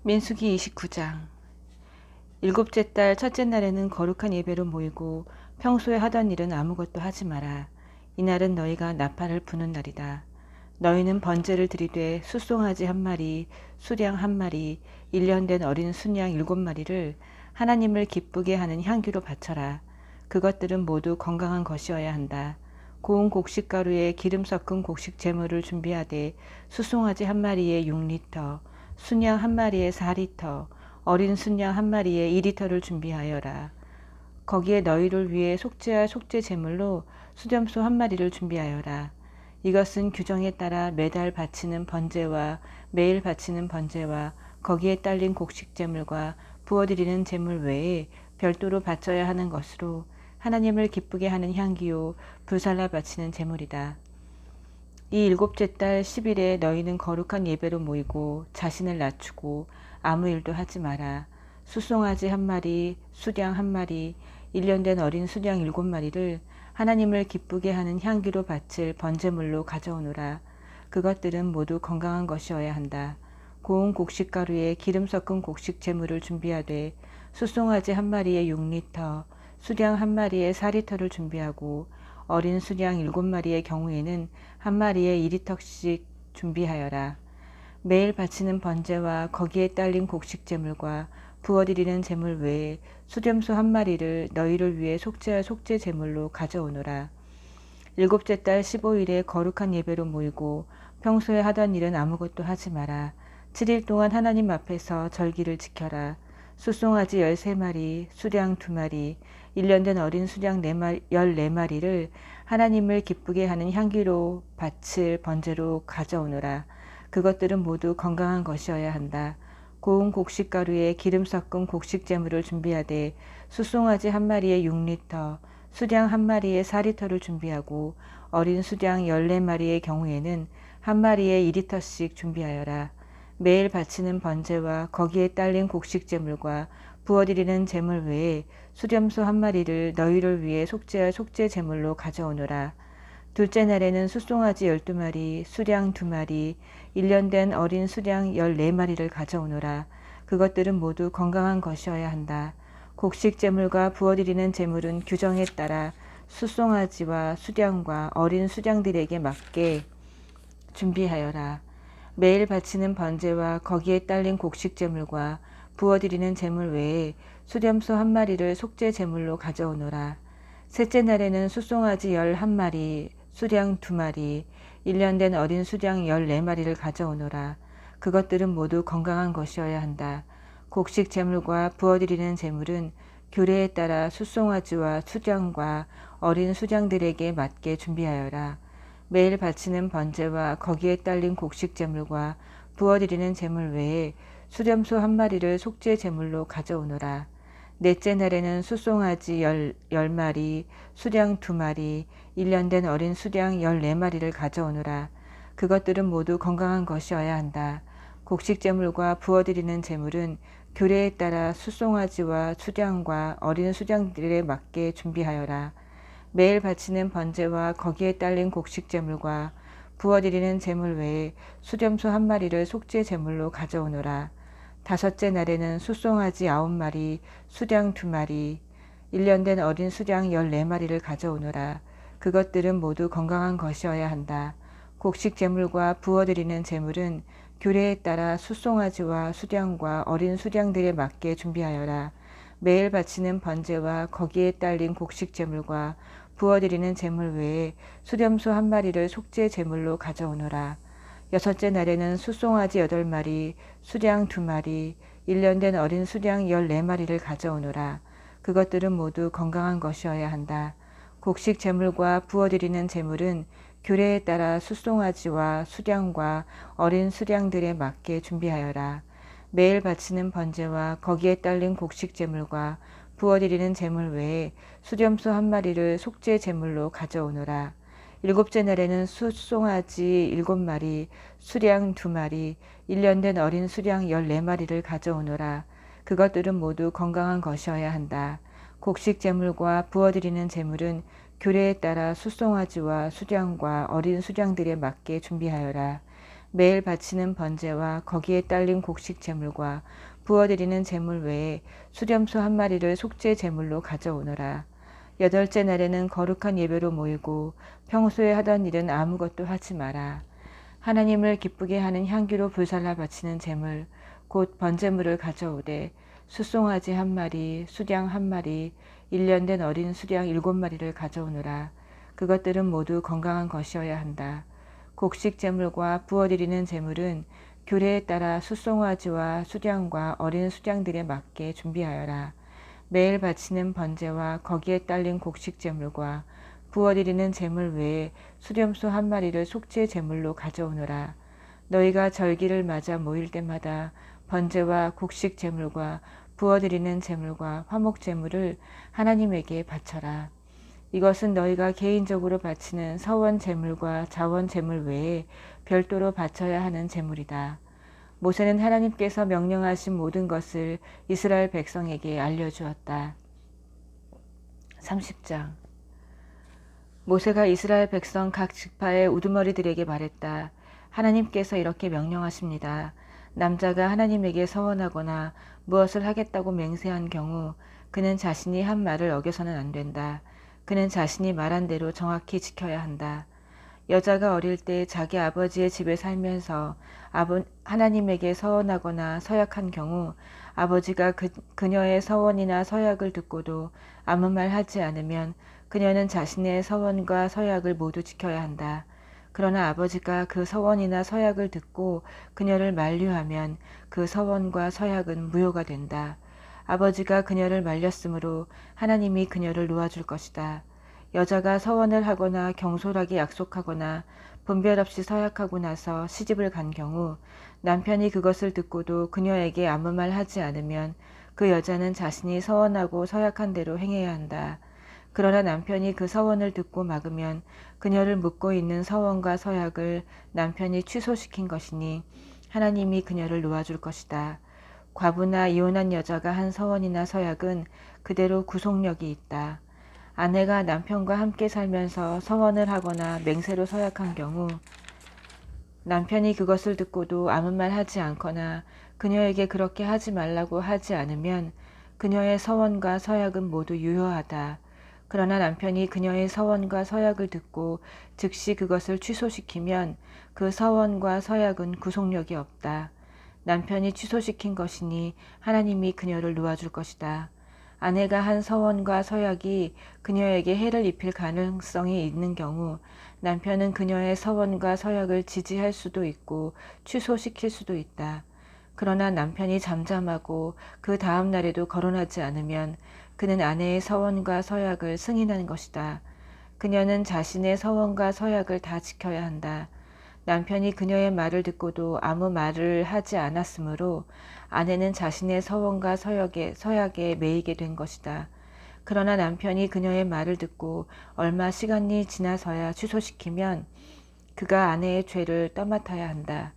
민수기 29장. 일곱째 달 첫째 날에는 거룩한 예배로 모이고 평소에 하던 일은 아무것도 하지 마라. 이날은 너희가 나팔을 부는 날이다. 너희는 번제를 드리되 숫송아지 한 마리, 수량 한 마리, 1년 된 어린 순양 7마리를 하나님을 기쁘게 하는 향기로 바쳐라. 그것들은 모두 건강한 것이어야 한다. 고운 곡식가루에 기름 섞은 곡식 제물을 준비하되 숫송아지 한 마리에 6리터, 순양 한 마리에 4리터, 어린 순양 한 마리에 2리터를 준비하여라. 거기에 너희를 위해 속죄할 속죄 제물로 수렴소 한 마리를 준비하여라. 이것은 규정에 따라 매달 바치는 번제와 매일 바치는 번제와 거기에 딸린 곡식 제물과 부어드리는 제물 외에 별도로 바쳐야 하는 것으로 하나님을 기쁘게 하는 향기요 불살라 바치는 제물이다. 이 일곱째 달 10일에 너희는 거룩한 예배로 모이고 자신을 낮추고 아무 일도 하지 마라. 숫송아지 한 마리, 수량 한 마리, 1년 된 어린 수량 7마리를 하나님을 기쁘게 하는 향기로 바칠 번제물로 가져오노라. 그것들은 모두 건강한 것이어야 한다. 고운 곡식가루에 기름 섞은 곡식 제물을 준비하되 숫송아지 한 마리에 6리터, 수량 한 마리에 4리터를 준비하고 어린 수량 7마리의 경우에는 한 마리에 2리터씩 준비하여라. 매일 바치는 번제와 거기에 딸린 곡식 제물과 부어드리는 제물 외에 수렴소 한 마리를 너희를 위해 속죄할 속죄 제물로 가져오노라. 일곱째 달 15일에 거룩한 예배로 모이고 평소에 하던 일은 아무것도 하지 마라. 7일 동안 하나님 앞에서 절기를 지켜라. 숫송아지 13마리, 수량 2마리, 1년 된 어린 수량 14마리를 하나님을 기쁘게 하는 향기로 바칠 번제로 가져오노라. 그것들은 모두 건강한 것이어야 한다. 고운 곡식가루에 기름 섞은 곡식 제물을 준비하되 숫송아지 한 마리에 6리터, 수량 한 마리에 4리터를 준비하고 어린 수량 14마리의 경우에는 한 마리에 2리터씩 준비하여라. 매일 바치는 번제와 거기에 딸린 곡식 제물과 부어드리는 제물 외에 수렴소 한 마리를 너희를 위해 속죄할 속죄 제물로 가져오노라. 둘째 날에는 숫송아지 12마리, 수량 2마리, 1년 된 어린 수량 14마리를 가져오노라. 그것들은 모두 건강한 것이어야 한다. 곡식 제물과 부어드리는 제물은 규정에 따라 숫송아지와 수량과 어린 수량들에게 맞게 준비하여라. 매일 바치는 번제와 거기에 딸린 곡식 제물과 부어드리는 제물 외에 수렴소 한 마리를 속죄 제물로 가져오노라. 셋째 날에는 숫송아지 11마리, 수량 2마리, 1년 된 어린 수량 14마리를 가져오노라. 그것들은 모두 건강한 것이어야 한다. 곡식 제물과 부어드리는 제물은 규례에 따라 숫송아지와 수량과 어린 수량들에게 맞게 준비하여라. 매일 바치는 번제와 거기에 딸린 곡식 제물과 부어드리는 제물 외에 수렴소 한 마리를 속죄 제물로 가져오노라. 넷째 날에는 숫송아지 10마리, 수량 2마리, 1년 된 어린 수량 14마리를 가져오노라. 그것들은 모두 건강한 것이어야 한다. 곡식 제물과 부어드리는 제물은 규례에 따라 숫송아지와 수량과 어린 수량들에 맞게 준비하여라. 매일 바치는 번제와 거기에 딸린 곡식 제물과 부어드리는 제물 외에 수렴소 한 마리를 속죄 제물로 가져오노라. 다섯째 날에는 숫송아지 9마리, 수량 2마리, 1년 된 어린 수량 14마리를 가져오노라. 그것들은 모두 건강한 것이어야 한다. 곡식 제물과 부어드리는 제물은 규례에 따라 숫송아지와 수량과 어린 수량들에 맞게 준비하여라. 매일 바치는 번제와 거기에 딸린 곡식 제물과 부어드리는 제물 외에 수렴소 한 마리를 속죄 제물로 가져오노라. 여섯째 날에는 숫송아지 8마리, 수량 2마리, 1년 된 어린 수량 14마리를 가져오노라. 그것들은 모두 건강한 것이어야 한다. 곡식 제물과 부어드리는 제물은 규례에 따라 숫송아지와 수량과 어린 수량들에 맞게 준비하여라. 매일 바치는 번제와 거기에 딸린 곡식 제물과 부어드리는 제물 외에 수렴소 한 마리를 속죄 제물로 가져오노라. 일곱째 날에는 숫송아지 7마리, 수량 2마리, 1년 된 어린 수량 14마리를 가져오노라. 그것들은 모두 건강한 것이어야 한다. 곡식 제물과 부어드리는 제물은 규례에 따라 숫송아지와 수량과 어린 수량들에 맞게 준비하여라. 매일 바치는 번제와 거기에 딸린 곡식 제물과 부어드리는 제물 외에 수렴소 한 마리를 속죄 제물로 가져오너라. 여덟째 날에는 거룩한 예배로 모이고 평소에 하던 일은 아무것도 하지 마라. 하나님을 기쁘게 하는 향기로 불살라 바치는 제물 곧 번제물을 가져오되 숫송아지 한 마리, 수량 한 마리, 1년 된 어린 수량 7마리를 가져오느라. 그것들은 모두 건강한 것이어야 한다. 곡식 제물과 부어드리는 제물은 규례에 따라 숫송아지와 수량과 어린 수량들에 맞게 준비하여라. 매일 바치는 번제와 거기에 딸린 곡식 제물과 부어드리는 제물 외에 수렴소 한 마리를 속죄 제물로 가져오너라. 너희가 절기를 맞아 모일 때마다 번제와 곡식 제물과 부어드리는 제물과 화목 제물을 하나님에게 바쳐라. 이것은 너희가 개인적으로 바치는 서원 제물과 자원 제물 외에 별도로 바쳐야 하는 제물이다. 모세는 하나님께서 명령하신 모든 것을 이스라엘 백성에게 알려주었다. 30장. 모세가 이스라엘 백성 각 지파의 우두머리들에게 말했다. 하나님께서 이렇게 명령하십니다. 남자가 하나님에게 서원하거나 무엇을 하겠다고 맹세한 경우 그는 자신이 한 말을 어겨서는 안 된다. 그는 자신이 말한 대로 정확히 지켜야 한다. 여자가 어릴 때 자기 아버지의 집에 살면서 하나님에게 서원하거나 서약한 경우 아버지가 그녀의 서원이나 서약을 듣고도 아무 말 하지 않으면 그녀는 자신의 서원과 서약을 모두 지켜야 한다. 그러나 아버지가 그 서원이나 서약을 듣고 그녀를 만류하면 그 서원과 서약은 무효가 된다. 아버지가 그녀를 말렸으므로 하나님이 그녀를 놓아줄 것이다. 여자가 서원을 하거나 경솔하게 약속하거나 분별 없이 서약하고 나서 시집을 간 경우 남편이 그것을 듣고도 그녀에게 아무 말 하지 않으면 그 여자는 자신이 서원하고 서약한 대로 행해야 한다. 그러나 남편이 그 서원을 듣고 막으면 그녀를 묶고 있는 서원과 서약을 남편이 취소시킨 것이니 하나님이 그녀를 놓아줄 것이다. 과부나 이혼한 여자가 한 서원이나 서약은 그대로 구속력이 있다. 아내가 남편과 함께 살면서 서원을 하거나 맹세로 서약한 경우 남편이 그것을 듣고도 아무 말 하지 않거나 그녀에게 그렇게 하지 말라고 하지 않으면 그녀의 서원과 서약은 모두 유효하다. 그러나 남편이 그녀의 서원과 서약을 듣고 즉시 그것을 취소시키면 그 서원과 서약은 구속력이 없다. 남편이 취소시킨 것이니 하나님이 그녀를 놓아줄 것이다. 아내가 한 서원과 서약이 그녀에게 해를 입힐 가능성이 있는 경우 남편은 그녀의 서원과 서약을 지지할 수도 있고 취소시킬 수도 있다. 그러나 남편이 잠잠하고 그 다음 날에도 거론하지 않으면 그는 아내의 서원과 서약을 승인한 것이다. 그녀는 자신의 서원과 서약을 다 지켜야 한다. 남편이 그녀의 말을 듣고도 아무 말을 하지 않았으므로 아내는 자신의 서원과 서약에 매이게 된 것이다. 그러나 남편이 그녀의 말을 듣고 얼마 시간이 지나서야 취소시키면 그가 아내의 죄를 떠맡아야 한다.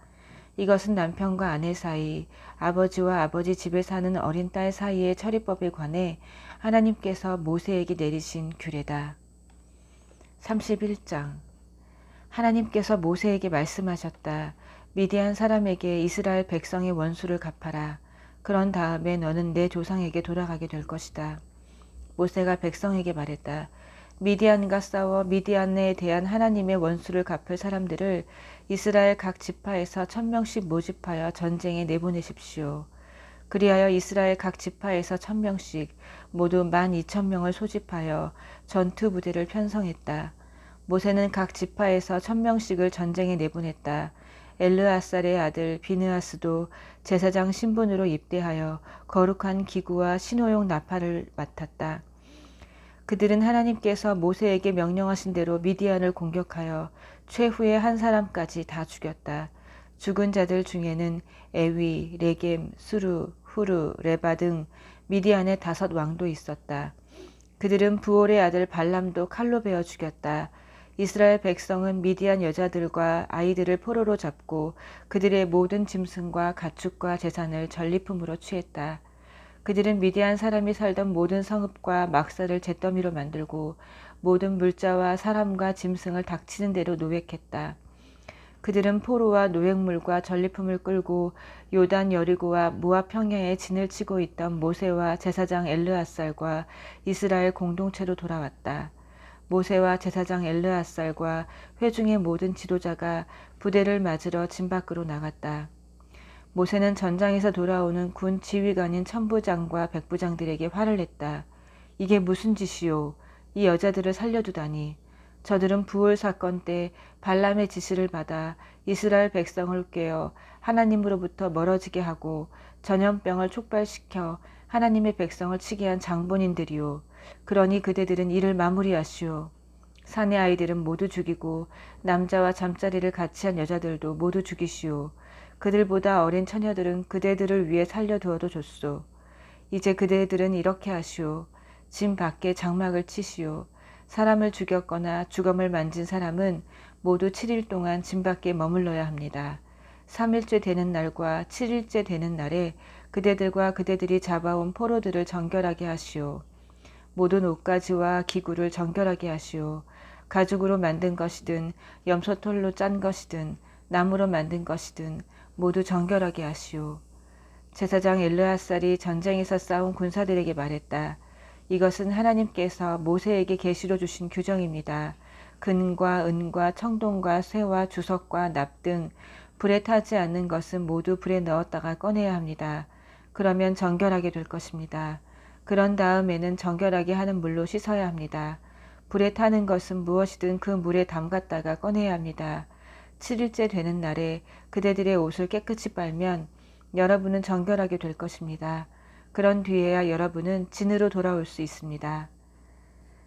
이것은 남편과 아내 사이, 아버지와 아버지 집에 사는 어린 딸 사이의 처리법에 관해 하나님께서 모세에게 내리신 규례다. 31장. 하나님께서 모세에게 말씀하셨다. 미디안 사람에게 이스라엘 백성의 원수를 갚아라. 그런 다음에 너는 내 조상에게 돌아가게 될 것이다. 모세가 백성에게 말했다. 미디안과 싸워 미디안에 대한 하나님의 원수를 갚을 사람들을 이스라엘 각 지파에서 1000명씩 모집하여 전쟁에 내보내십시오. 그리하여 이스라엘 각 지파에서 1000명씩 모두 12,000명을 소집하여 전투 부대를 편성했다. 모세는 각 지파에서 1000명씩을 전쟁에 내보냈다. 엘르아살의 아들 비느하스도 제사장 신분으로 입대하여 거룩한 기구와 신호용 나팔을 맡았다. 그들은 하나님께서 모세에게 명령하신 대로 미디안을 공격하여 최후의 한 사람까지 다 죽였다. 죽은 자들 중에는 에위, 레겜, 수루, 후르, 레바 등 미디안의 5 왕도 있었다. 그들은 부올의 아들 발람도 칼로 베어 죽였다. 이스라엘 백성은 미디안 여자들과 아이들을 포로로 잡고 그들의 모든 짐승과 가축과 재산을 전리품으로 취했다. 그들은 미디안 사람이 살던 모든 성읍과 막사를 잿더미로 만들고 모든 물자와 사람과 짐승을 닥치는 대로 노획했다. 그들은 포로와 노획물과 전리품을 끌고 요단 여리고와 모압 평야에 진을 치고 있던 모세와 제사장 엘르앗살과 이스라엘 공동체로 돌아왔다. 모세와 제사장 엘르앗살과 회중의 모든 지도자가 부대를 맞으러 진 밖으로 나갔다. 모세는 전장에서 돌아오는 군 지휘관인 천부장과 백부장들에게 화를 냈다. 이게 무슨 짓이오? 이 여자들을 살려두다니. 저들은 부올 사건 때 발람의 지시를 받아 이스라엘 백성을 꾀어 하나님으로부터 멀어지게 하고 전염병을 촉발시켜 하나님의 백성을 치게 한 장본인들이오. 그러니 그대들은 이를 마무리하시오. 사내 아이들은 모두 죽이고 남자와 잠자리를 같이 한 여자들도 모두 죽이시오. 그들보다 어린 처녀들은 그대들을 위해 살려두어도 좋소. 이제 그대들은 이렇게 하시오. 진 밖에 장막을 치시오. 사람을 죽였거나 주검을 만진 사람은 모두 7일 동안 진 밖에 머물러야 합니다. 3일째 되는 날과 7일째 되는 날에 그대들과 그대들이 잡아온 포로들을 정결하게 하시오. 모든 옷가지와 기구를 정결하게 하시오. 가죽으로 만든 것이든 염소털로 짠 것이든 나무로 만든 것이든 모두 정결하게 하시오. 제사장 엘르앗살이 전쟁에서 싸운 군사들에게 말했다. 이것은 하나님께서 모세에게 계시로 주신 규정입니다. 금과 은과 청동과 쇠와 주석과 납 등 불에 타지 않는 것은 모두 불에 넣었다가 꺼내야 합니다. 그러면 정결하게 될 것입니다. 그런 다음에는 정결하게 하는 물로 씻어야 합니다. 불에 타는 것은 무엇이든 그 물에 담갔다가 꺼내야 합니다. 7일째 되는 날에 그대들의 옷을 깨끗이 빨면 여러분은 정결하게 될 것입니다. 그런 뒤에야 여러분은 진으로 돌아올 수 있습니다.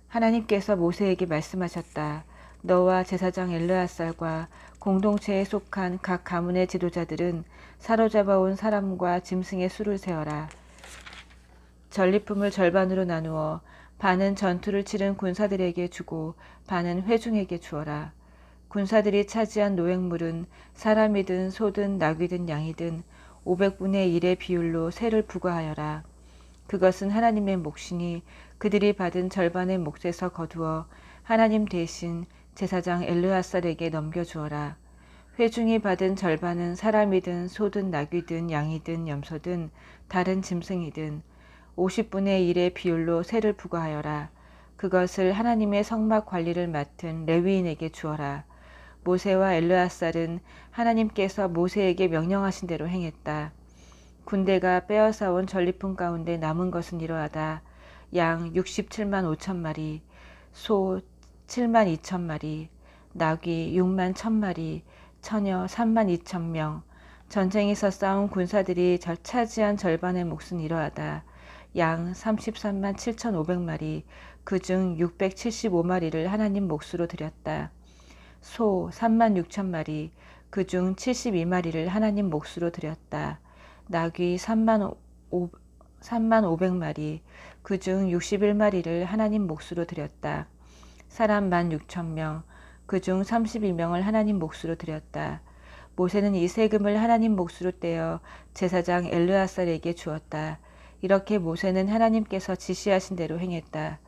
하나님께서 모세에게 말씀하셨다. 너와 제사장 엘르앗살과 공동체에 속한 각 가문의 지도자들은 사로잡아온 사람과 짐승의 수를 세어라. 전리품을 절반으로 나누어 반은 전투를 치른 군사들에게 주고 반은 회중에게 주어라. 군사들이 차지한 노획물은 사람이든 소든 나귀든 양이든 500분의 1의 비율로 세를 부과하여라. 그것은 하나님의 몫이니 그들이 받은 절반의 몫에서 거두어 하나님 대신 제사장 엘르앗살에게 넘겨주어라. 회중이 받은 절반은 사람이든 소든 나귀든 양이든 염소든 다른 짐승이든 50분의 1의 비율로 세를 부과하여라. 그것을 하나님의 성막 관리를 맡은 레위인에게 주어라. 모세와 엘르앗살은 하나님께서 모세에게 명령하신 대로 행했다. 군대가 빼앗아온 전리품 가운데 남은 것은 이러하다. 양 67만 5천 마리, 소 7만 2천 마리, 나귀 6만 1천 마리, 처녀 3만 2천 명. 전쟁에서 싸운 군사들이 차지한 절반의 몫은 이러하다. 양 33만 7,500마리, 그중 675마리를 하나님 몫으로 드렸다. 소 3만 6천 마리, 그중 72마리를 하나님 몫으로 드렸다. 나귀 3만 500마리, 그중 61마리를 하나님 몫으로 드렸다. 사람 16,000명, 그중 32명을 하나님 몫으로 드렸다. 모세는 이 세금을 하나님 몫으로 떼어 제사장 엘르앗살에게 주었다. 이렇게 모세는 하나님께서 지시하신 대로 행했다.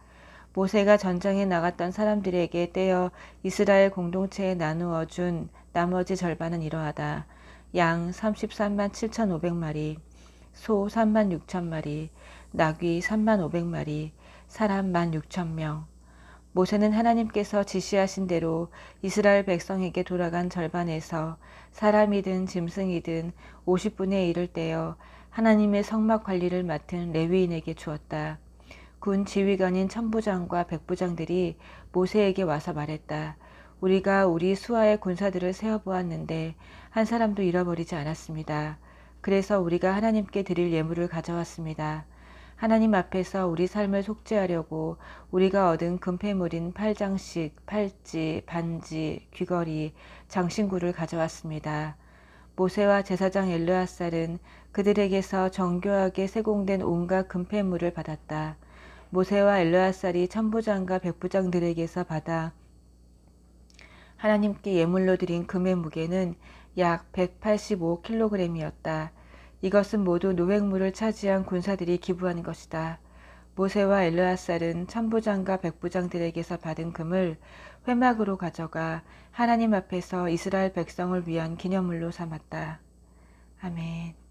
모세가 전장에 나갔던 사람들에게 떼어 이스라엘 공동체에 나누어 준 나머지 절반은 이러하다. 양 33만 7,500마리, 소 3만 6천 마리, 나귀 3만 500마리, 사람 16,000명. 모세는 하나님께서 지시하신 대로 이스라엘 백성에게 돌아간 절반에서 사람이든 짐승이든 50분의 1을 떼어 하나님의 성막 관리를 맡은 레위인에게 주었다. 군 지휘관인 천부장과 백부장들이 모세에게 와서 말했다. 우리가 우리 수하의 군사들을 세어보았는데 한 사람도 잃어버리지 않았습니다. 그래서 우리가 하나님께 드릴 예물을 가져왔습니다. 하나님 앞에서 우리 삶을 속죄하려고 우리가 얻은 금폐물인 팔장식, 팔찌, 반지, 귀걸이, 장신구를 가져왔습니다. 모세와 제사장 엘르앗살은 그들에게서 정교하게 세공된 온갖 금폐물을 받았다. 모세와 엘르앗살이 천부장과 백부장들에게서 받아 하나님께 예물로 드린 금의 무게는 약 185kg이었다. 이것은 모두 노획물을 차지한 군사들이 기부한 것이다. 모세와 엘르아살은 천부장과 백부장들에게서 받은 금을 회막으로 가져가 하나님 앞에서 이스라엘 백성을 위한 기념물로 삼았다. 아멘.